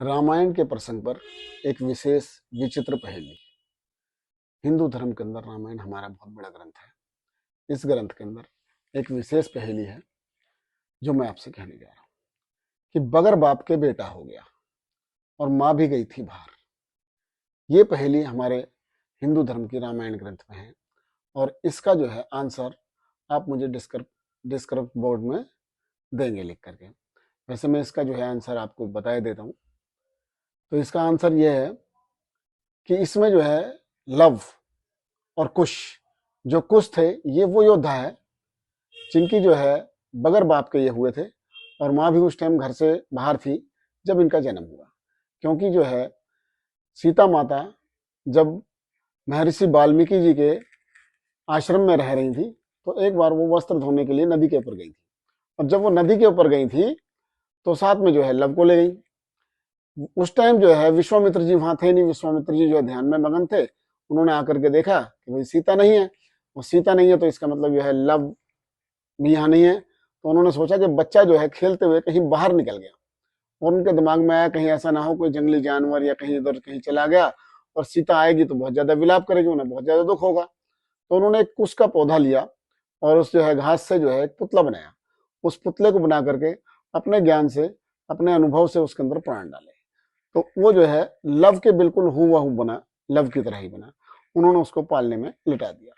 रामायण के प्रसंग पर एक विशेष विचित्र पहेली। हिंदू धर्म के अंदर रामायण हमारा बहुत बड़ा ग्रंथ है। इस ग्रंथ के अंदर एक विशेष पहेली है जो मैं आपसे कहने जा रहा हूं कि बगैर बाप के बेटा हो गया और मां भी गई थी बाहर। ये पहेली हमारे हिंदू धर्म की रामायण ग्रंथ में है और इसका जो है आंसर आप मुझे डिस्क्रिप्ट बोर्ड में देंगे लिख करके। वैसे मैं इसका जो है आंसर आपको बता देता हूं। तो इसका आंसर यह है कि इसमें जो है लव और कुश, जो कुश थे ये वो योद्धा है जिनकी जो है बगैर बाप के ये हुए थे और माँ भी उस टाइम घर से बाहर थी जब इनका जन्म हुआ। क्योंकि जो है सीता माता जब महर्षि वाल्मीकि जी के आश्रम में रह रही थी तो एक बार वो वस्त्र धोने के लिए नदी के ऊपर गई थी और जब वो नदी के ऊपर गई थी तो साथ में जो है लव को ले गई। उस टाइम जो है विश्वामित्र जी वहां थे नहीं। विश्वामित्र जी जो है ध्यान में मगन थे। उन्होंने आकर के देखा कि भाई सीता नहीं है और सीता नहीं है तो इसका मतलब जो है लव भी यहाँ नहीं है। तो उन्होंने सोचा कि बच्चा जो है खेलते हुए कहीं बाहर निकल गया और उनके दिमाग में आया कहीं ऐसा ना हो कोई जंगली जानवर या कहीं इधर कहीं चला गया और सीता आएगी तो बहुत ज्यादा विलाप करेगी, उन्हें बहुत ज्यादा दुख होगा। तो उन्होंने एक कुश का पौधा लिया और उस जो है घास से जो है एक पुतला बनाया। उस पुतले को बना करके अपने ज्ञान से अपने अनुभव से उसके अंदर प्राण डाले तो वो जो है लव के बिल्कुल हूबहू बना, लव की तरह ही बना। उन्होंने उसको पालने में लिटा दिया।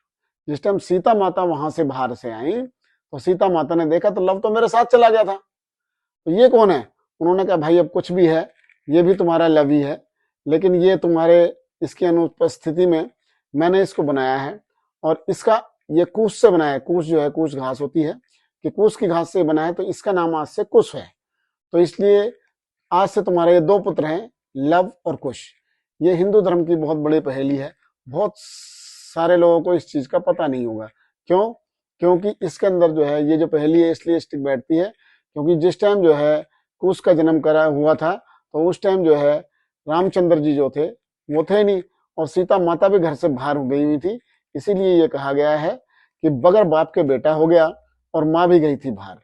जिस टाइम सीता माता वहां से बाहर से आई तो सीता माता ने देखा तो लव तो मेरे साथ चला गया था, तो ये कौन है? उन्होंने कहा भाई अब कुछ भी है ये भी तुम्हारा लव ही है, लेकिन ये तुम्हारे इसकी अनुपस्थिति में मैंने इसको बनाया है और इसका ये कूस से बनाया है। कूस जो है कूस घास होती है कि कूस की घास से बना है तो इसका नाम आज से कुश है। तो इसलिए आज से तुम्हारे ये दो पुत्र हैं, लव और कुश। ये हिंदू धर्म की बहुत बड़ी पहेली है। बहुत सारे लोगों को इस चीज का पता नहीं होगा। क्यों? क्योंकि इसके अंदर जो है ये जो पहेली है इसलिए स्टिक बैठती है क्योंकि जिस टाइम जो है कुश का जन्म करा हुआ था तो उस टाइम जो है रामचंद्र जी जो थे वो थे नहीं और सीता माता भी घर से बाहर हो गई हुई थी। इसीलिए ये कहा गया है कि बगैर बाप के बेटा हो गया और माँ भी गई थी बाहर।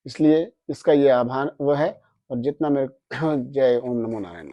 इसलिए इसका ये आभार वो है। और जितना मेरे जय ओम नमो नारायण।